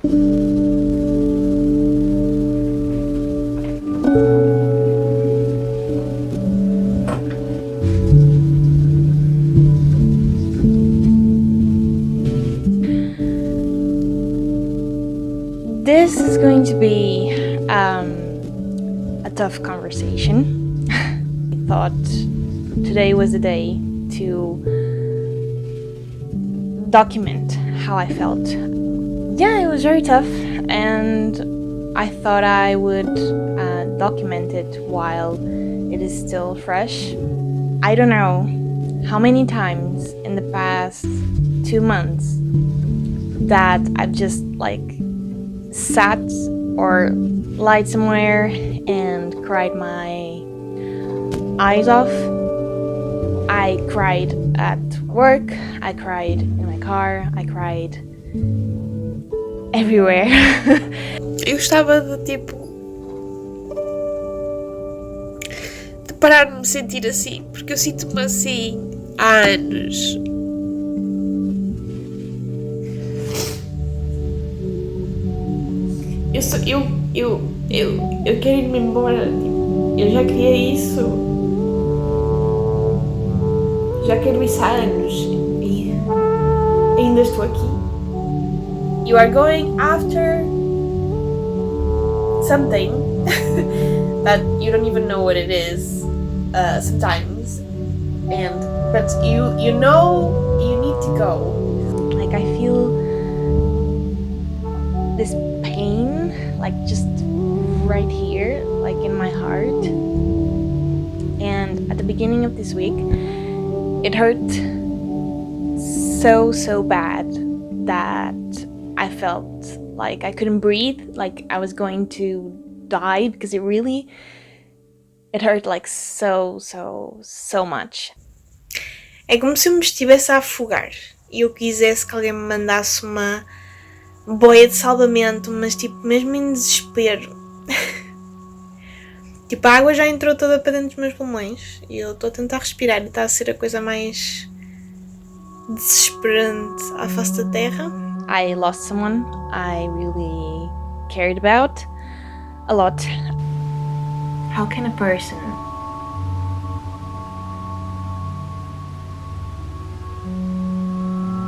This is going to be a tough conversation. I thought today was the day to document how I felt. Yeah, it was very tough, and I thought I would document it while it is still fresh. I don't know how many times in the past 2 months that I've just sat or lied somewhere and cried my eyes off. I cried at work, I cried in my car, I cried everywhere. Eu gostava de parar de me sentir assim, porque eu sinto-me assim há anos. Eu quero ir-me embora. Eu já queria isso. Já quero isso há anos. E ainda estou aqui. You are going after something that you don't even know what it is sometimes. But you know you need to go. I feel this pain, just right here, in my heart. And at the beginning of this week, it hurt so bad that I felt like I couldn't breathe, like I was going to die, because it hurt so much. É como se eu me estivesse a afogar e eu quisesse que alguém me mandasse uma boia de salvamento, mas mesmo em desespero. A água já entrou toda para dentro dos meus pulmões e eu estou a tentar respirar e está a ser a coisa mais desesperante à face da terra. I lost someone I really cared about a lot. How can a person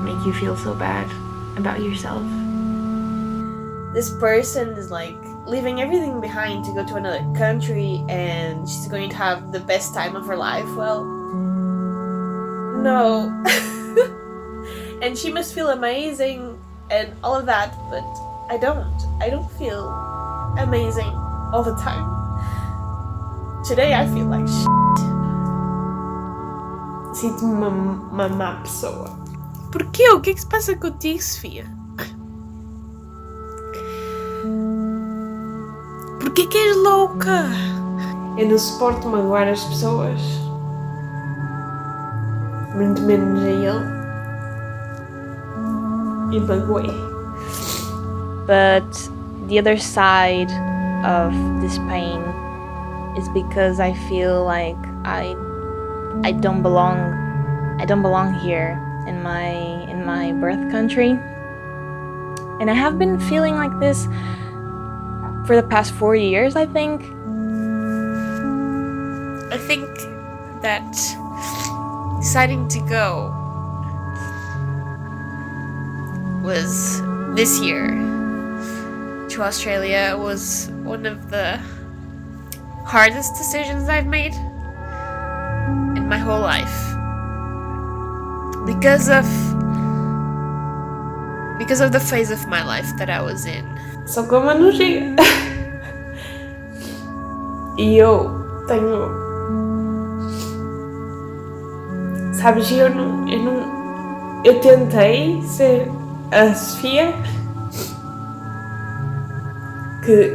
make you feel so bad about yourself? This person is leaving everything behind to go to another country and she's going to have the best time of her life. Well, no. And she must feel amazing and all of that, but I don't feel amazing all the time. Today I feel like shit. Sinto-me uma má pessoa. Porquê? O que é que se passa contigo, Sofia? Porquê que és louca? Eu não suporto magoar as pessoas. Muito menos a ele. E magoei. But the other side of this pain is because I feel like I don't belong here in my birth country. And I have been feeling like this for the past 4 years, I think. I think that deciding to go was this year to Australia was one of the hardest decisions I've made in my whole life because of the phase of my life that I was in. Só que uma não chega. E eu tenho, sabes, eu tentei ser a Sofia que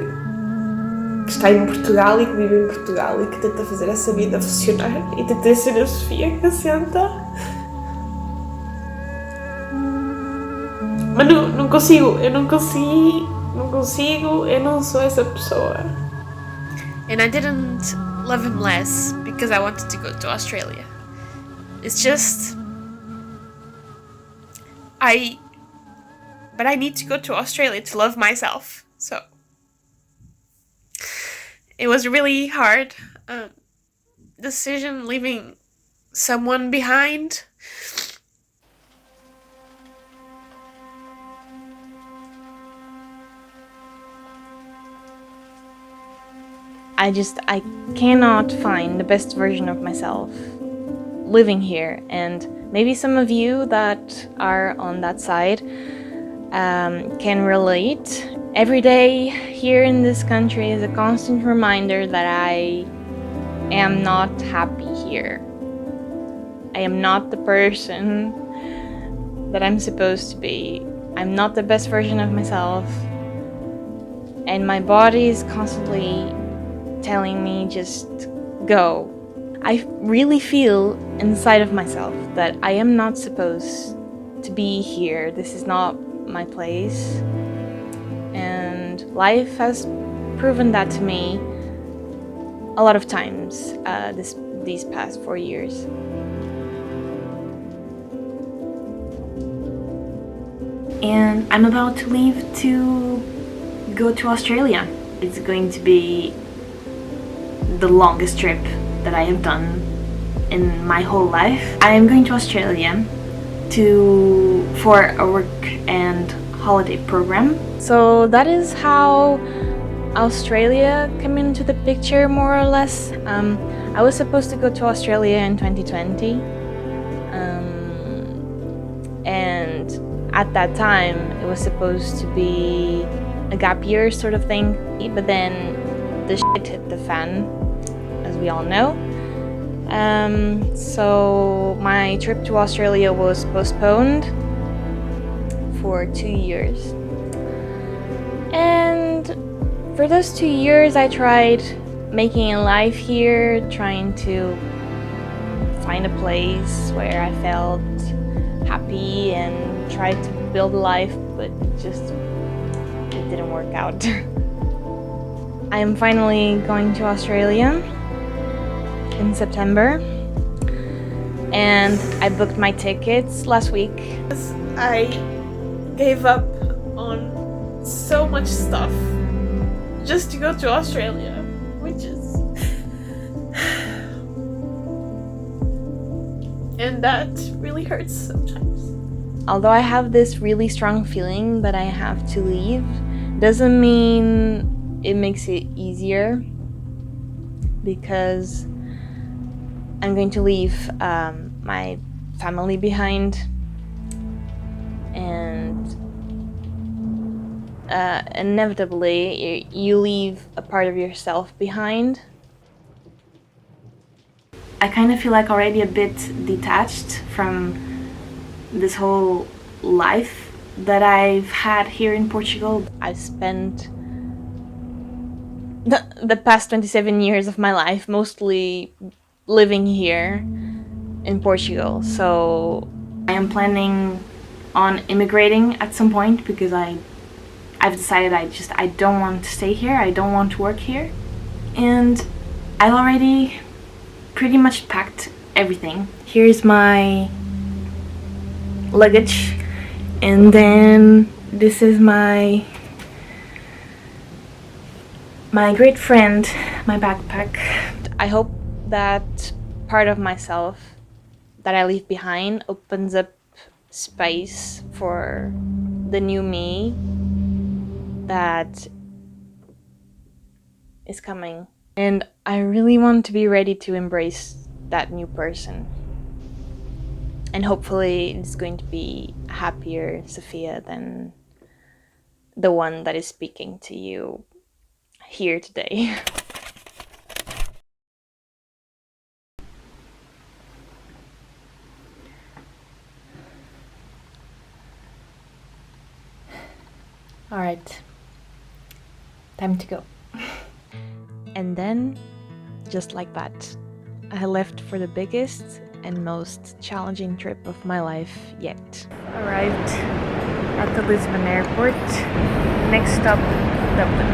está em Portugal e que vive em Portugal e que tenta fazer essa vida funcionar, e tentei ser a Sofia que assenta, mas não consigo, eu não sou essa pessoa. And I didn't love him less because I wanted to go to Australia. It's just I But I need to go to Australia to love myself. So it was a really hard decision leaving someone behind. I cannot find the best version of myself living here, and maybe some of you that are on that side can relate. Every day here in this country is a constant reminder that I am not happy here. I am not the person that I'm supposed to be. I'm not the best version of myself, and my body is constantly telling me just go. I really feel inside of myself that I am not supposed to be here. This is not my place. And life has proven that to me a lot of times these past 4 years. And I'm about to leave to go to Australia. It's going to be the longest trip that I have done in my whole life. I am going to Australia for a work and holiday program. So that is how Australia came into the picture, more or less. I was supposed to go to Australia in 2020, and at that time it was supposed to be a gap year sort of thing, but then the shit hit the fan, as we all know. So my trip to Australia was postponed for 2 years. And for those 2 years I tried making a life here, trying to find a place where I felt happy and tried to build a life, but it didn't work out. I am finally going to Australia in September, and I booked my tickets last week. I gave up on so much stuff just to go to Australia, which is... and that really hurts sometimes. Although I have this really strong feeling that I have to leave, doesn't mean it makes it easier, because I'm going to leave my family behind, and inevitably you leave a part of yourself behind. I kind of feel like already a bit detached from this whole life that I've had here in Portugal. I've spent the past 27 years of my life mostly living here in Portugal, so I am planning on immigrating at some point, because I've decided I don't want to stay here, I don't want to work here, and I've already pretty much packed everything. Here's my luggage, and then this is my great friend, my backpack. I hope that part of myself that I leave behind opens up space for the new me that is coming. And I really want to be ready to embrace that new person. And hopefully it's going to be a happier Sophia than the one that is speaking to you here today. Alright, time to go. And then, just like that, I left for the biggest and most challenging trip of my life yet. Arrived at the Lisbon airport. Next stop, Dublin.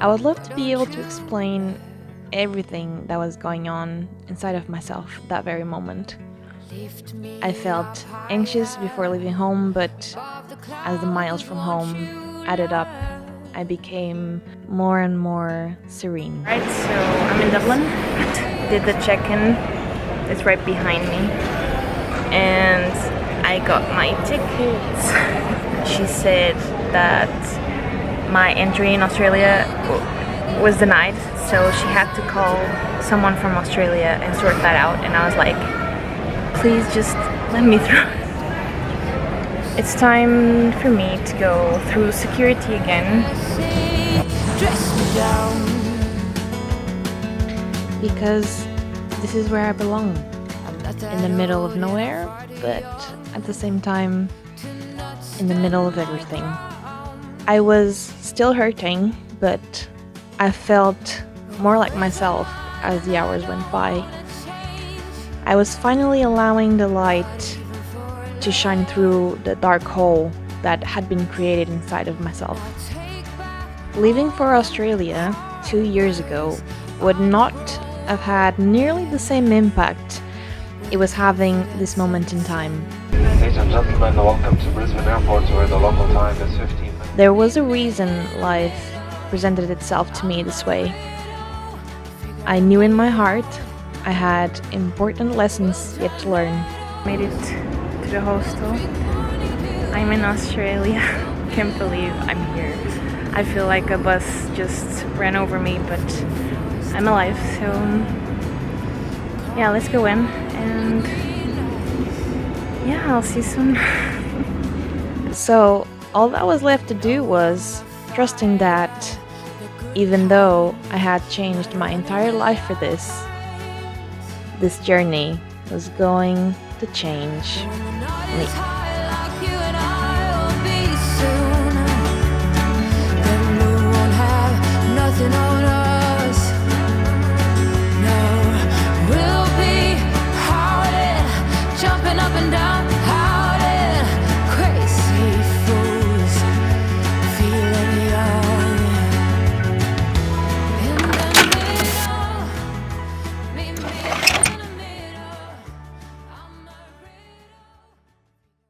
I would love to be able to explain everything that was going on inside of myself that very moment. I felt anxious before leaving home, but as the miles from home added up, I became more and more serene. Right, so I'm in Dublin. Did the check-in. It's right behind me. And I got my tickets. She said that my entry in Australia was denied, so she had to call someone from Australia and sort that out, and I was like, please just let me through. It's time for me to go through security again. Because this is where I belong. In the middle of nowhere, but at the same time, in the middle of everything. I was still hurting, but I felt more like myself as the hours went by. I was finally allowing the light to shine through the dark hole that had been created inside of myself. Leaving for Australia 2 years ago would not have had nearly the same impact it was having this moment in time. Ladies and gentlemen, welcome to Brisbane Airport, where the local time is 15 minutes. There was a reason life presented itself to me this way. I knew in my heart I had important lessons yet to learn. Made it to the hostel. I'm in Australia. Can't believe I'm here. I feel like a bus just ran over me, but I'm alive, so yeah, let's go in and yeah, I'll see you soon. So all that was left to do was trusting that even though I had changed my entire life for this journey was going to change me.